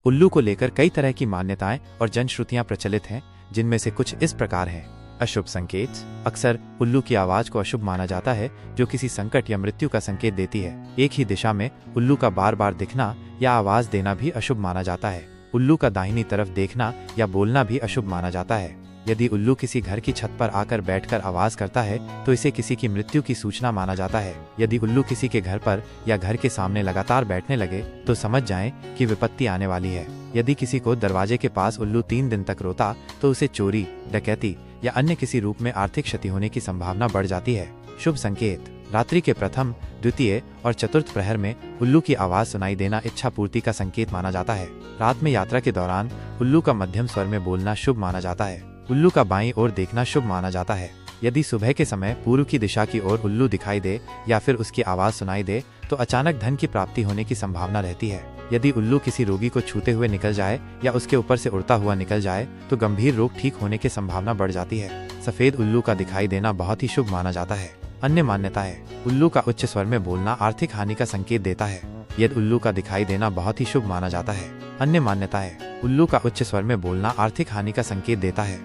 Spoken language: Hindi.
उल्लू को लेकर कई तरह की मान्यताएं और जनश्रुतियां प्रचलित हैं, जिनमें से कुछ इस प्रकार हैं। अशुभ संकेत। अक्सर उल्लू की आवाज को अशुभ माना जाता है, जो किसी संकट या मृत्यु का संकेत देती है। एक ही दिशा में उल्लू का बार बार दिखना या आवाज देना भी अशुभ माना जाता है। उल्लू का दाहिनी तरफ देखना या बोलना भी अशुभ माना जाता है। यदि उल्लू किसी घर की छत पर आकर बैठकर आवाज करता है तो इसे किसी की मृत्यु की सूचना माना जाता है। यदि उल्लू किसी के घर पर या घर के सामने लगातार बैठने लगे तो समझ जाएं कि विपत्ति आने वाली है। यदि किसी को दरवाजे के पास उल्लू 3 दिन तक रोता तो उसे चोरी, डकैती या अन्य किसी रूप में आर्थिक क्षति होने की संभावना बढ़ जाती है। शुभ संकेत। रात्रि के प्रथम, द्वितीय और चतुर्थ प्रहर में उल्लू की आवाज सुनाई देना इच्छा पूर्ति का संकेत माना जाता है। रात में यात्रा के दौरान उल्लू का मध्यम स्वर में बोलना शुभ माना जाता है। उल्लू का बाईं ओर देखना शुभ माना जाता है। यदि सुबह के समय पूर्व की दिशा की ओर उल्लू दिखाई दे या फिर उसकी आवाज सुनाई दे तो अचानक धन की प्राप्ति होने की संभावना रहती है। यदि उल्लू किसी रोगी को छूते हुए निकल जाए या उसके ऊपर से उड़ता हुआ निकल जाए तो गंभीर रोग ठीक होने की संभावना बढ़ जाती है। सफेद उल्लू का दिखाई देना बहुत ही शुभ माना जाता है। अन्य मान्यताएं। उल्लू का उच्च स्वर में बोलना आर्थिक हानि का संकेत देता है। यदि उल्लू का दिखाई देना बहुत ही शुभ माना जाता है। अन्य मान्यताएं। उल्लू का उच्च स्वर में बोलना आर्थिक हानि का संकेत देता है।